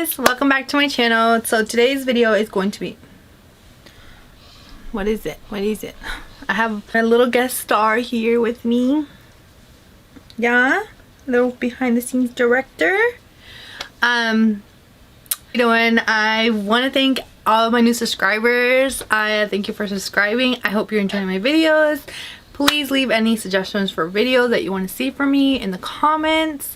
guys, welcome back to my channel. So today's video is going to be, what is it? I have a little guest star here with me. Yeah, little behind the scenes director. How you doing? I want to thank all of my new subscribers. I thank you for subscribing. I hope you're enjoying my videos. Please leave any suggestions for videos that you want to see from me in the comments.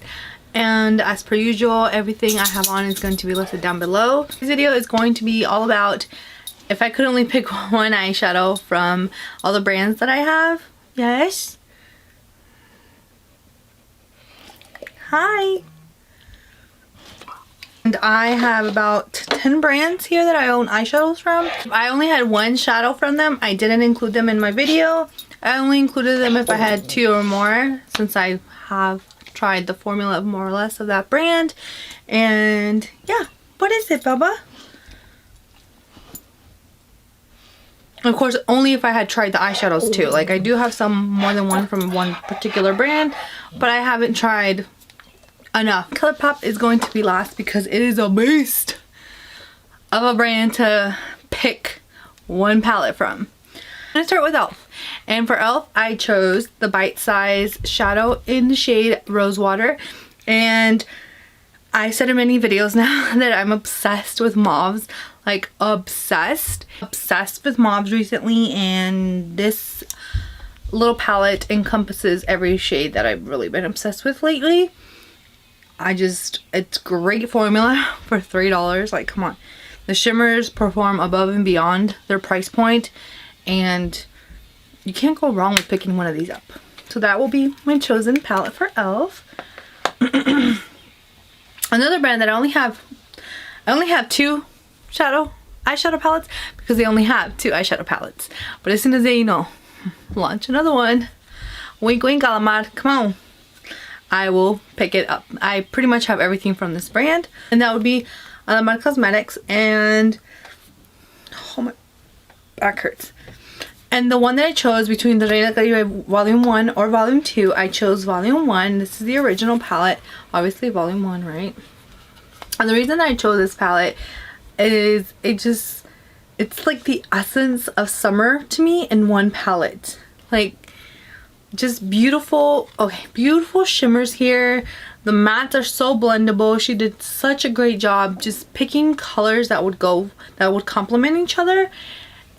And as per usual, everything I have on is going to be listed down below. This video is going to be all about if I could only pick one eyeshadow from all the brands that I have. Yes. Hi. And I have about 10 brands here that I own eyeshadows from. I only had one shadow from them. I didn't include them in my video. I only included them if I had 2 or more, since I have tried the formula of more or less of that brand. And yeah, what is it, Bubba? Of course, only if I had tried the eyeshadows too. Like, I do have some more than one from one particular brand, but I haven't tried enough. Colourpop is going to be last because it is a beast of a brand to pick one palette from. I'm gonna start with e.l.f. And for e.l.f. I chose the Bite Size shadow in the shade Rosewater. And I said in many videos now that I'm obsessed with mauves. Like obsessed with mauves recently, and this little palette encompasses every shade that I've really been obsessed with lately. It's great formula for $3. Like, come on. The shimmers perform above and beyond their price point, and you can't go wrong with picking one of these up. So that will be my chosen palette for e.l.f. Another brand that I only have 2 eyeshadow palettes because they only have 2 eyeshadow palettes. But as soon as they, launch another one, wink wink calamar, come on, I will pick it up. I pretty much have everything from this brand, and that would be my cosmetics. And oh, my back hurts. And the one that I chose between the Reina Caribe Volume 1 or Volume 2, I chose Volume 1. This is the original palette. Obviously Volume 1, right? And the reason that I chose this palette is it's like the essence of summer to me in one palette. Like, just beautiful, beautiful shimmers here. The mattes are so blendable. She did such a great job just picking colors that would complement each other.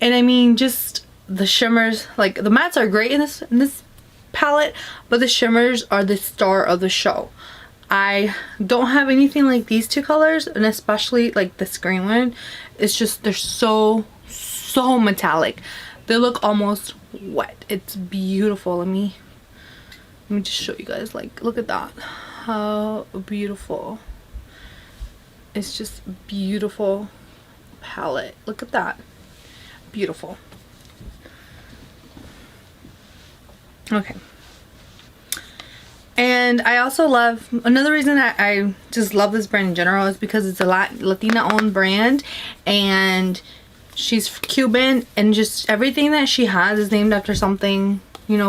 And I mean, just the shimmers, like the mattes are great in this palette, but the shimmers are the star of the show. I don't have anything like these 2 colors, and especially like this green one. It's just, they're so metallic. They look almost wet. It's beautiful. Let me just show you guys. Like, look at that. How beautiful. It's just beautiful palette. Look at that. Beautiful. Okay. And I also love, another reason that I just love this brand in general is because it's a Latina owned brand, and she's Cuban, and just everything that she has is named after something,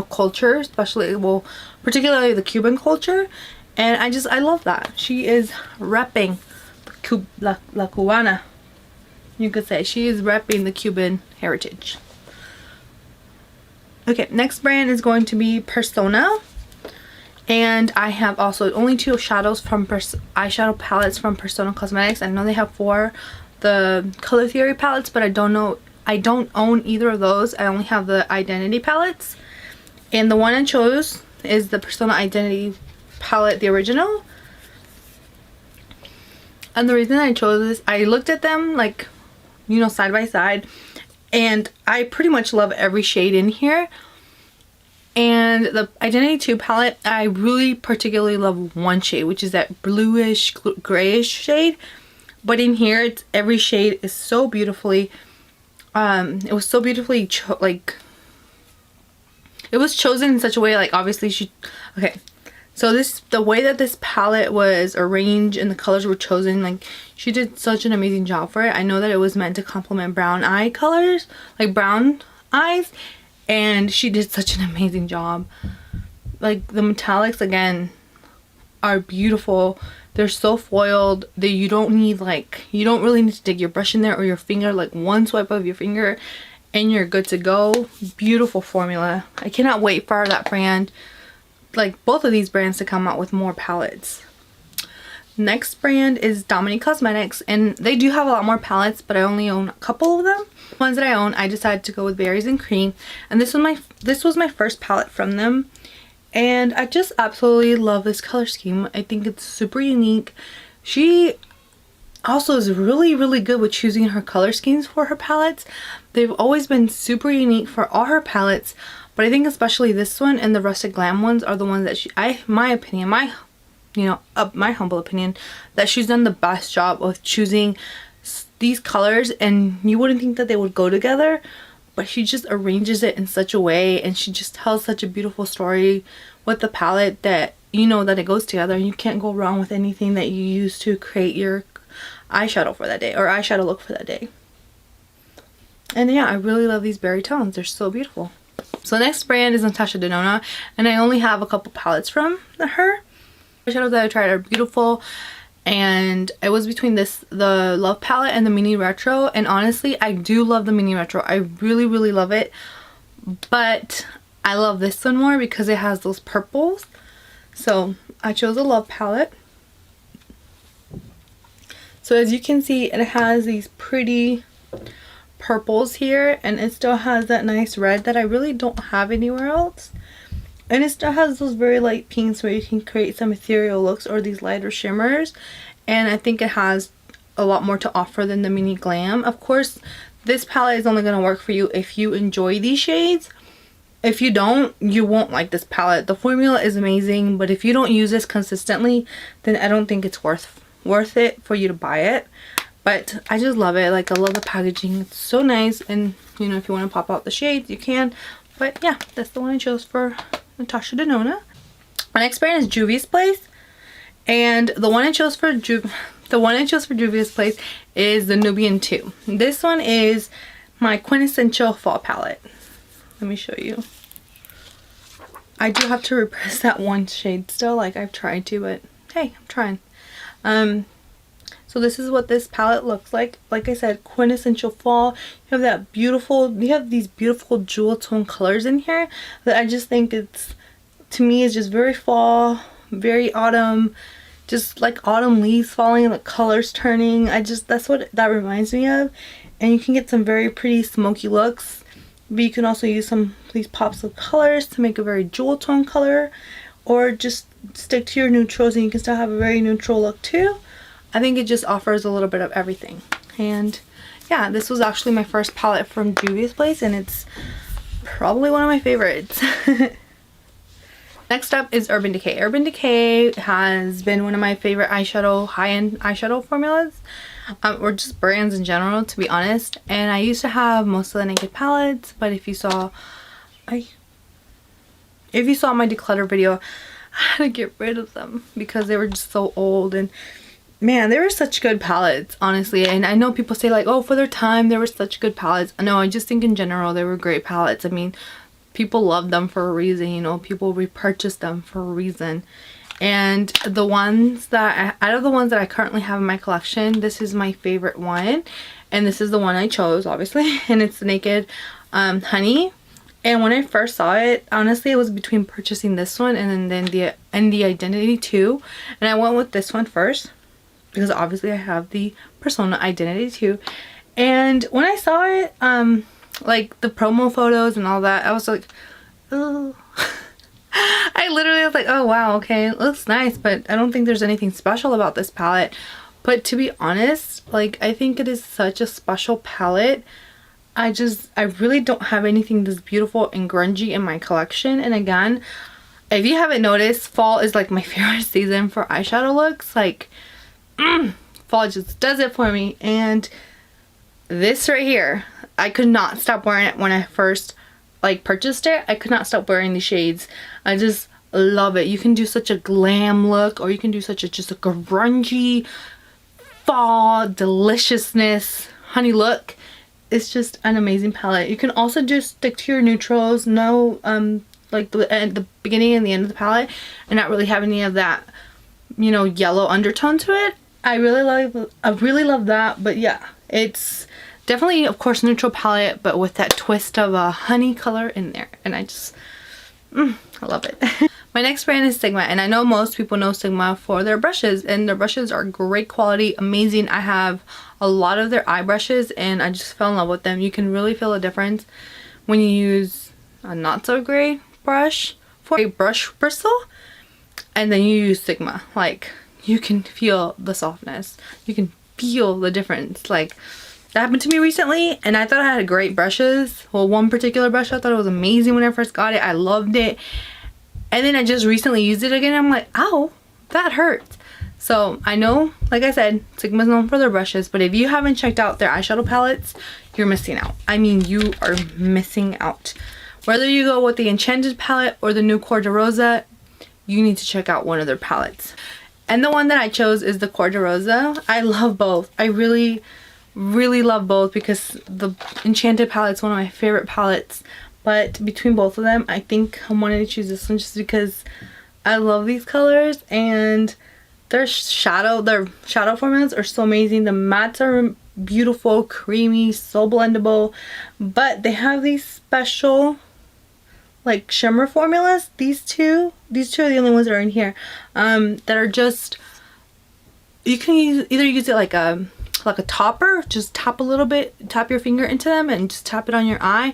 culture, especially, well, particularly the Cuban culture. And I love that. She is repping la Cubana. You could say she is repping the Cuban heritage. Okay, next brand is going to be Persona. And I have also only 2 shadows from eyeshadow palettes from Persona Cosmetics. I know they have 4 the Color Theory palettes, but I don't own either of those. I only have the Identity palettes. And the one I chose is the Persona Identity palette, the original. And the reason I chose this, I looked at them like, side by side, and I pretty much love every shade in here. And the Identity 2 palette, I really particularly love one shade, which is that bluish grayish shade. But in here, every shade is so beautifully, it was so beautifully it was chosen in such a way, like, obviously so the way that this palette was arranged and the colors were chosen, like, she did such an amazing job for it. I know that it was meant to complement brown eye colors, like brown eyes, and she did such an amazing job. Like, the metallics again are beautiful. They're so foiled that you don't need like, you don't really need to dig your brush in there or your finger, like one swipe of your finger and you're good to go. Beautiful formula. I cannot wait for that brand, like both of these brands, to come out with more palettes. Next brand is Dominique Cosmetics, and they do have a lot more palettes, but I only own a couple of them. The ones that I own, I decided to go with Berries and Cream, and this was my first palette from them, and I just absolutely love this color scheme. I think it's super unique. She also is really good with choosing her color schemes for her palettes. They've always been super unique for all her palettes, but I think especially this one and the Rustic Glam ones are the ones that my opinion, my humble opinion, that she's done the best job of choosing these colors, and you wouldn't think that they would go together, but she just arranges it in such a way, and she just tells such a beautiful story with the palette that you know that it goes together, and you can't go wrong with anything that you use to create your eyeshadow for that day or eyeshadow look for that day. And yeah, I really love these berry tones. They're so beautiful. So next brand is Natasha Denona, and I only have a couple palettes from her. Eyeshadows that I tried are beautiful, and it was between the Love palette and the Mini Retro, and honestly I do love the Mini Retro. I really love it, but I love this one more because it has those purples, so I chose the Love palette. So as you can see, it has these pretty purples here, and it still has that nice red that I really don't have anywhere else. And it still has those very light pinks where you can create some ethereal looks or these lighter shimmers. And I think it has a lot more to offer than the Mini Glam. Of course, this palette is only going to work for you if you enjoy these shades. If you don't, you won't like this palette. The formula is amazing, but if you don't use this consistently, then I don't think it's worth it for you to buy it. But I just love it. Like, I love the packaging. It's so nice. And, you know, if you want to pop out the shades, you can. But yeah, that's the one I chose for Natasha Denona. My next brand is Juvia's Place, and the one I chose for Juvia's Place is the Nubian 2. This one is my quintessential fall palette. Let me show you. I do have to repress that one shade still. Like, I've tried to, but hey, I'm trying. So this is what this palette looks like. Like I said, quintessential fall. You have these beautiful jewel tone colors in here that I just think to me is just very fall, very autumn, just like autumn leaves falling, the colors turning. That's what that reminds me of. And you can get some very pretty smoky looks, but you can also use some of these pops of colors to make a very jewel tone color, or just stick to your neutrals and you can still have a very neutral look too. I think it just offers a little bit of everything. And yeah, this was actually my first palette from Juvia's Place, and it's probably one of my favorites. Next up is Urban Decay. Urban Decay has been one of my favorite high-end eyeshadow formulas, or just brands in general, to be honest. And I used to have most of the Naked palettes, but if you saw my declutter video, I had to get rid of them because they were just so old. And man, they were such good palettes, honestly. And I know people say like, oh, for their time they were such good palettes. No, I just think in general they were great palettes. I mean, people love them for a reason, you know, people repurchase them for a reason. And out of the ones that I currently have in my collection, this is my favorite one, and this is the one I chose, obviously. And it's the Naked Honey. And when I first saw it, honestly, it was between purchasing this one and then the Identity 2, and I went with this one first because obviously I have the Persona Identity 2. And when I saw it, like the promo photos and all that, I was like, oh. I literally was like, oh wow, okay, it looks nice, but I don't think there's anything special about this palette. But to be honest, like, I think it is such a special palette. I really don't have anything this beautiful and grungy in my collection. And again, if you haven't noticed, fall is like my favorite season for eyeshadow looks. Like, fall just does it for me. And this right here, I could not stop wearing it when I first like purchased it. I could not stop wearing these shades. I just love it. You can do such a glam look, or you can do such a just a grungy fall deliciousness honey look. It's just an amazing palette. You can also just stick to your neutrals, no like the beginning and the end of the palette, and not really have any of that you know, yellow undertone to it. I really love that. But yeah, it's definitely, of course, neutral palette, but with that twist of a honey color in there, and I just I love it. My next brand is Sigma, and I know most people know Sigma for their brushes, and their brushes are great quality, amazing. I have a lot of their eye brushes and I just fell in love with them. You can really feel a difference when you use a not so great brush for a brush bristle and then you use Sigma. Like, you can feel the softness, you can feel the difference. Like, that happened to me recently and I thought I had great brushes. Well, one particular brush, I thought it was amazing when I first got it. I loved it, and then I just recently used it again and I'm like, ow, that hurts. So I know, like I said, Sigma's known for their brushes, but if you haven't checked out their eyeshadow palettes, you're missing out. I mean, you are missing out. Whether you go with the Enchanted palette or the new Cor de Rosa, you need to check out one of their palettes. And the one that I chose is the Cor de Rosa. I love both. I really love both because the Enchanted palette is one of my favorite palettes. But between both of them, I think I wanted to choose this one just because I love these colors, and their shadow formulas are so amazing. The mattes are beautiful, creamy, so blendable, but they have these special like shimmer formulas. These two are the only ones that are in here that are just, you can either use it like a topper, just tap a little bit, tap your finger into them and just tap it on your eye,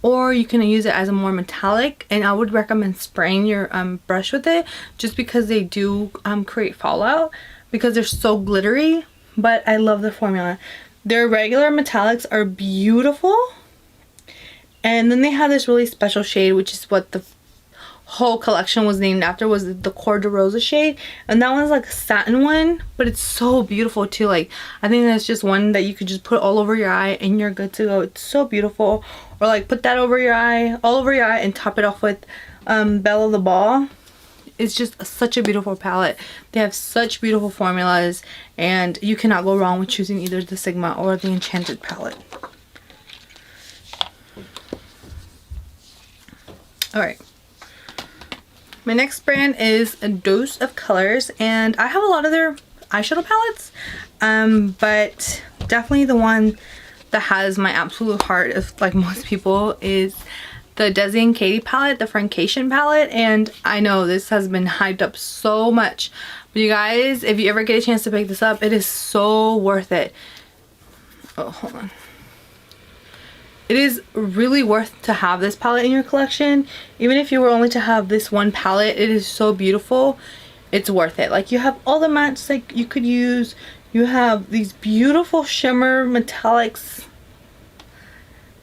or you can use it as a more metallic, and I would recommend spraying your brush with it just because they do create fallout because they're so glittery. But I love the formula. Their regular metallics are beautiful, and then they have this really special shade, which is what the whole collection was named after, was the Cor de Rosa shade, and that one's like a satin one, but it's so beautiful too. Like, I think that's just one that you could just put all over your eye and you're good to go. It's so beautiful. Or like put that over your eye, all over your eye, and top it off with Bella the Ball. It's just such a beautiful palette. They have such beautiful formulas, and you cannot go wrong with choosing either the Sigma or the Enchanted palette. Alright. My next brand is A Dose of Colors, and I have a lot of their eyeshadow palettes, but definitely the one that has my absolute heart, of like most people, is the Desi and Katie palette, the Francation palette. And I know this has been hyped up so much, but you guys, if you ever get a chance to pick this up, it is so worth it. Oh, hold on. It is really worth to have this palette in your collection. Even if you were only to have this one palette, it is so beautiful. It's worth it. Like, you have all the mattes like you could use. You have these beautiful shimmer metallics,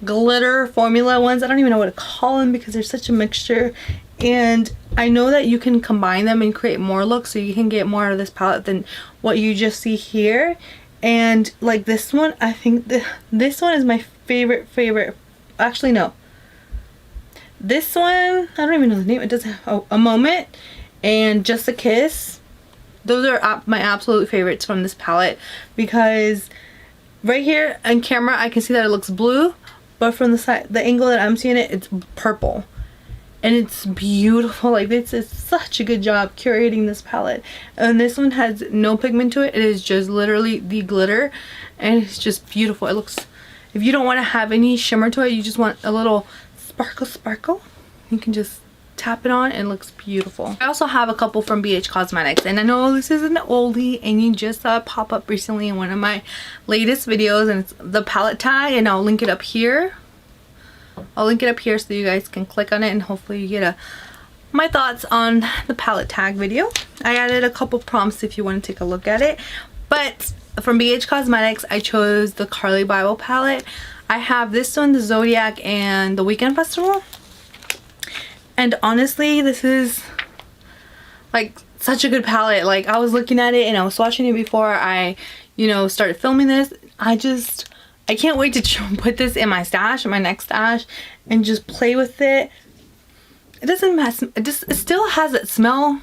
glitter formula ones. I don't even know what to call them because they're such a mixture. And I know that you can combine them and create more looks, so you can get more out of this palette than what you just see here. And like this one, I think this one is my favorite. Actually, no. This one, I don't even know the name. It doesn't have A Moment and Just a Kiss. Those are my absolute favorites from this palette, because right here on camera I can see that it looks blue, but from the side, the angle that I'm seeing it, it's purple. And it's beautiful. Like, this is such a good job curating this palette. And this one has no pigment to it. It is just literally the glitter, and it's just beautiful. It looks, if you don't want to have any shimmer to it, you just want a little sparkle, you can just tap it on and it looks beautiful. I also have a couple from BH Cosmetics, and I know this is an oldie and you just saw it pop up recently in one of my latest videos, and it's the palette tag, and I'll link it up here. I'll link it up here so you guys can click on it, and hopefully you get my thoughts on the palette tag video. I added a couple prompts if you want to take a look at it. But from BH Cosmetics, I chose the Carly Bible palette. I have this one, the Zodiac, and the Weekend Festival. And honestly, this is like such a good palette. Like, I was looking at it and I was swatching it before I, started filming this. I can't wait to put this in my stash, in my next stash, and just play with it. It doesn't mess, it still has that smell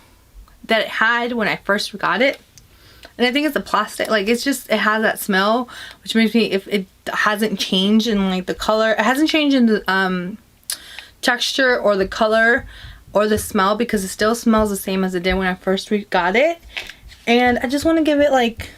that it had when I first got it. And I think it's the plastic, like, it has that smell, which makes me, if it hasn't changed in like the color, it hasn't changed in the texture or the color or the smell, because it still smells the same as it did when I first got it. And I just want to give it like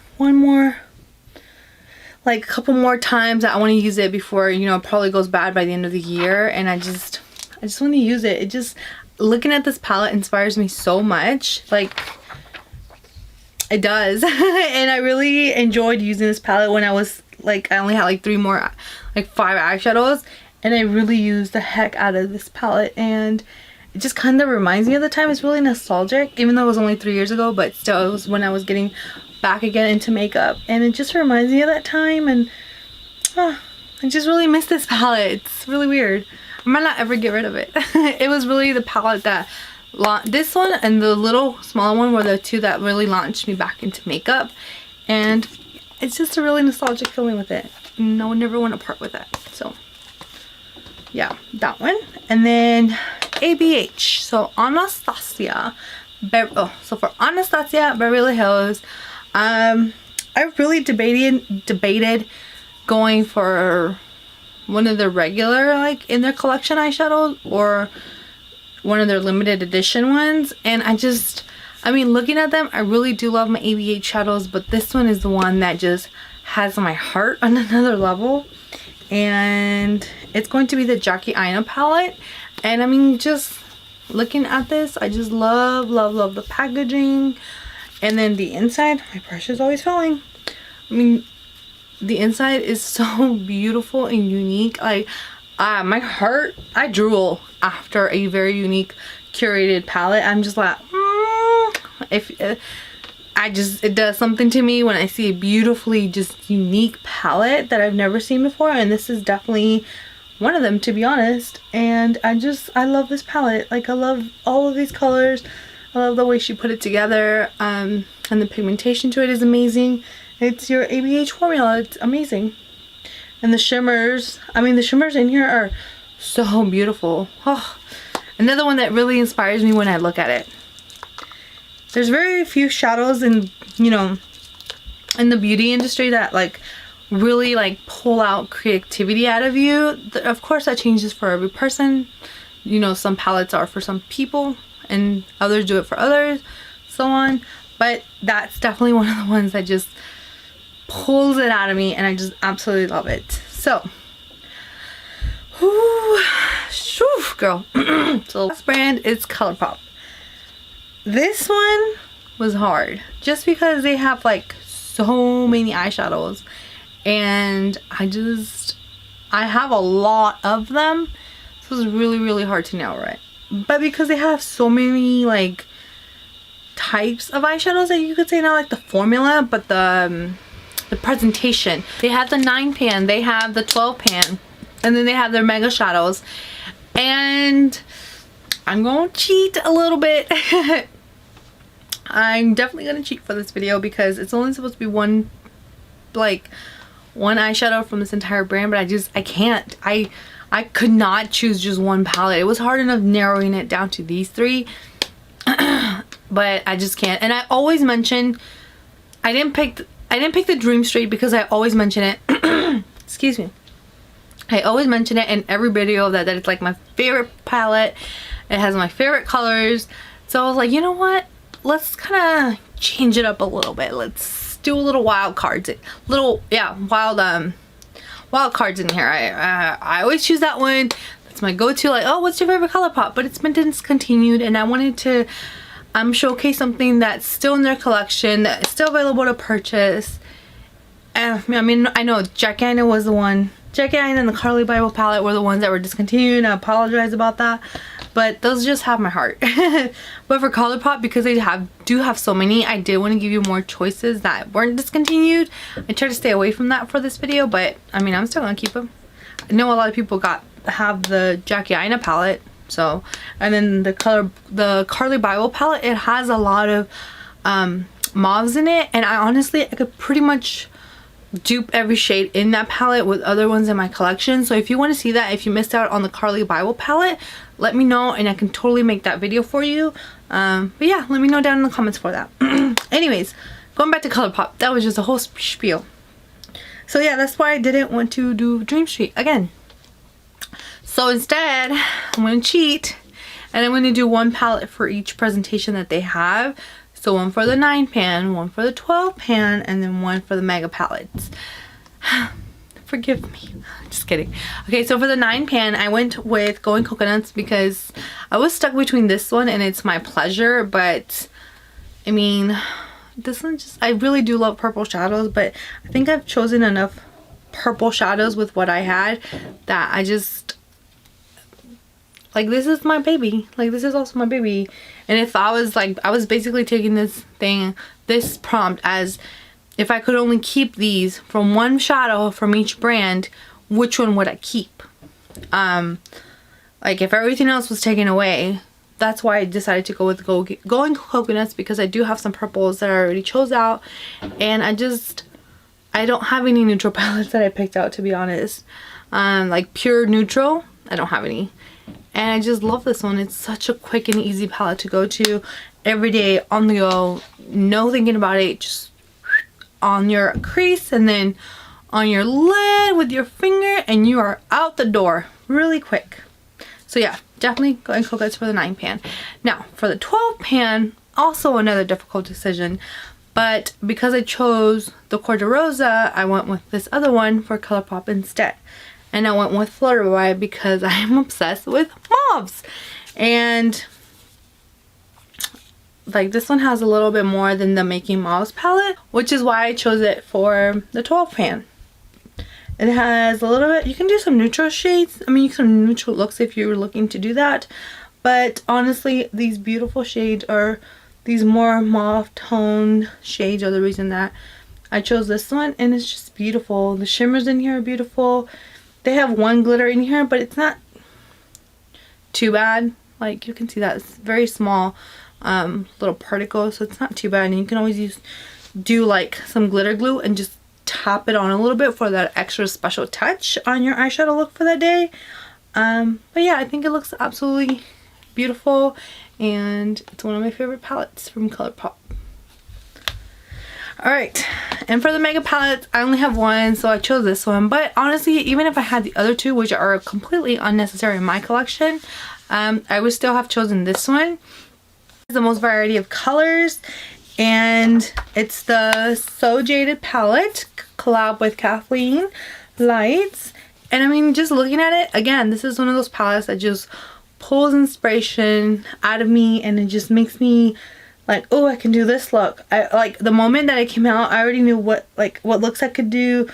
a couple more times. I want to use it before, you know, it probably goes bad by the end of the year. And I just want to use it. It just, looking at this palette inspires me so much. Like, it does. And I really enjoyed using this palette when I was like, I only had like 5 eyeshadows, and I really used the heck out of this palette, and it just kind of reminds me of the time. It's really nostalgic, even though it was only 3 years ago, but still, it was when I was getting back again into makeup, and it just reminds me of that time. And I just really miss this palette. It's really weird. I might not ever get rid of it. It was really the palette that this one and the little smaller one were the two that really launched me back into makeup, and it's just a really nostalgic feeling with it, and I would never want to part with it. So yeah, that one. And then ABH, so Anastasia, so for Anastasia Beverly Hills, I really debated going for one of the regular, like in their collection eyeshadows, or one of their limited edition ones. And I mean, looking at them, I really do love my ABH shadows, but this one is the one that just has my heart on another level. And it's going to be the Jackie Aina palette. And I mean, just looking at this, I just love the packaging. And then the inside, my brush is always falling. I mean, the inside is so beautiful and unique. Like, my heart, I drool after a very unique curated palette. I'm just like, it does something to me when I see a beautifully just unique palette that I've never seen before, and this is definitely one of them, to be honest. And I love this palette. Like, I love all of these colors. I love the way she put it together, and the pigmentation to it is amazing. It's your ABH formula. It's amazing. And the shimmers, I mean, the shimmers in here are so beautiful. Oh, another one that really inspires me when I look at it. There's very few shadows in, you know, in the beauty industry that like really like pull out creativity out of you. Of course, that changes for every person. You know, some palettes are for some people and others do it for others, so on. But that's definitely one of the ones that just pulls it out of me, and I just absolutely love it. So, girl. So the last brand is Colourpop. This one was hard just because they have like so many eyeshadows, and I have a lot of them, so it's really hard to nail right. But because they have so many like types of eyeshadows, that you could say, not like the formula, but the presentation. They have the 9 pan, they have the 12 pan, and then they have their mega shadows. And I'm gonna cheat a little bit. I'm definitely gonna cheat for this video because it's only supposed to be one eyeshadow from this entire brand, but I can't. I could not choose just one palette. It was hard enough narrowing it down to these 3. But I just can't. And I always mention, I didn't pick the Dream Street because I always mention it. Excuse me. I always mention it in every video that it's like my favorite palette. It has my favorite colors. So I was like, you know what? Let's kind of change it up a little bit. Let's do a little wild cards. Wild cards in here. I always choose that one. That's my go-to. Like, oh, what's your favorite Colourpop? But it's been discontinued, and I wanted to showcase something that's still in their collection, that's still available to purchase. I mean, I know Jackie Aina was the one. Jackie Aina and the Carly Bible palette were the ones that were discontinued. I apologize about that, but those just have my heart. But for Colourpop, because they do have so many, I did want to give you more choices that weren't discontinued. I tried to stay away from that for this video, but I mean, I'm still gonna keep them. I know a lot of people have the Jackie Aina palette. So, and then the Carly Bible palette, it has a lot of mauves in it, and I could pretty much dupe every shade in that palette with other ones in my collection. So if you want to see that, if you missed out on the Carly Bible palette, let me know and I can totally make that video for you. But yeah, let me know down in the comments for that. Anyways, going back to Colourpop, that was just a whole spiel. So yeah, that's why I didn't want to do Dream Street again. So instead, I'm going to cheat, and I'm going to do one palette for each presentation that they have. So one for the 9 pan, one for the 12 pan, and then one for the mega palettes. Forgive me. Just kidding. Okay, so for the 9 pan, I went with Going Coconuts because I was stuck between this one and It's My Pleasure, but I mean, this one just, I really do love purple shadows, but I think I've chosen enough purple shadows with what I had that I just, like, this is my baby. Like, this is also my baby. And if I was like, I was basically taking this prompt as if I could only keep these from one shadow from each brand, which one would I keep? Like, if everything else was taken away, that's why I decided to go with Going Coconuts, because I do have some purples that I already chose out, and I don't have any neutral palettes that I picked out, to be honest. Like pure neutral, I don't have any. And I just love this one. It's such a quick and easy palette to go to every day, on the go, no thinking about it, just on your crease and then on your lid with your finger, and you are out the door really quick. So yeah, definitely Going Coconuts for the 9 pan. Now for the 12 pan, also another difficult decision, but because I chose the Corda Rosa, I went with this other one for Colourpop instead. And I went with Flirty By because I am obsessed with mauves. And like, this one has a little bit more than the Making Mauves palette, which is why I chose it for the 12 pan. It has a little bit, you can do some neutral shades. I mean, you can do neutral looks if you're looking to do that. But honestly, these beautiful shades, are these more mauve tone shades, are the reason that I chose this one. And it's just beautiful. The shimmers in here are beautiful. They have one glitter in here, but it's not too bad. Like, you can see that it's very small little particles, so it's not too bad. And you can always do like some glitter glue and just tap it on a little bit for that extra special touch on your eyeshadow look for that day. But yeah, I think it looks absolutely beautiful, and it's one of my favorite palettes from Colourpop. Alright, and for the mega palettes, I only have one, so I chose this one. But honestly, even if I had the other two, which are completely unnecessary in my collection, I would still have chosen this one. It's the most variety of colors, and it's the So Jaded palette, collab with Kathleen Lights. And I mean, just looking at it, again, this is one of those palettes that just pulls inspiration out of me, and it just makes me like, oh, I can do this look. I like, the moment that it came out, I already knew what looks I could do.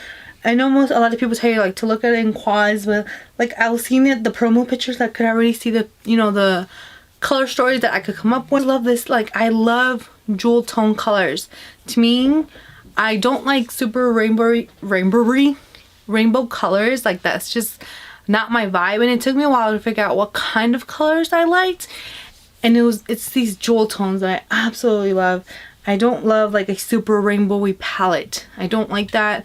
I know a lot of people tell you like to look at it in quads, but like, I was seeing it, the promo pictures, I could already see the, you know, the color stories that I could come up with. I love this. Like, I love jewel tone colors. To me, I don't like super rainbow colors. Like, that's just not my vibe. And it took me a while to figure out what kind of colors I liked. And it's these jewel tones that I absolutely love. I don't love like a super rainbowy palette. I don't like that.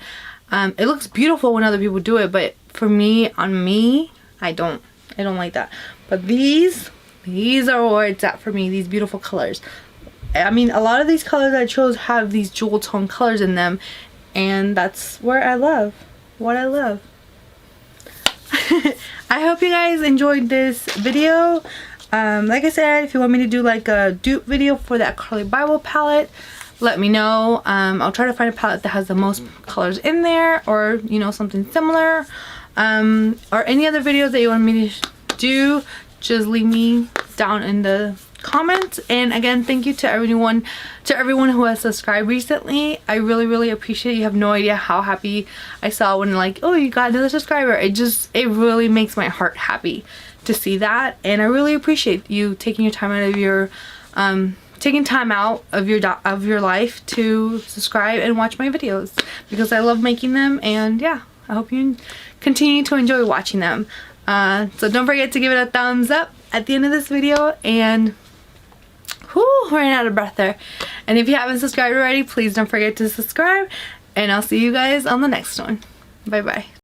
It looks beautiful when other people do it, but for me, on me, I don't like that. But these are where it's at for me, these beautiful colors. I mean, a lot of these colors I chose have these jewel tone colors in them, and that's where I love what I love. I hope you guys enjoyed this video. Like I said, if you want me to do like a dupe video for that Carly Bible palette, let me know. I'll try to find a palette that has the most colors in there, or you know, something similar, or any other videos that you want me to do, just leave me down in the comments. And again, thank you to everyone who has subscribed recently. I really appreciate it. You have no idea how happy I saw when like, oh, you got another subscriber. It really makes my heart happy to see that, and I really appreciate you taking your time out of your your life to subscribe and watch my videos, because I love making them. And yeah, I hope you continue to enjoy watching them. So don't forget to give it a thumbs up at the end of this video. And whoo, ran out of breath there. And if you haven't subscribed already, please don't forget to subscribe, and I'll see you guys on the next one. Bye bye.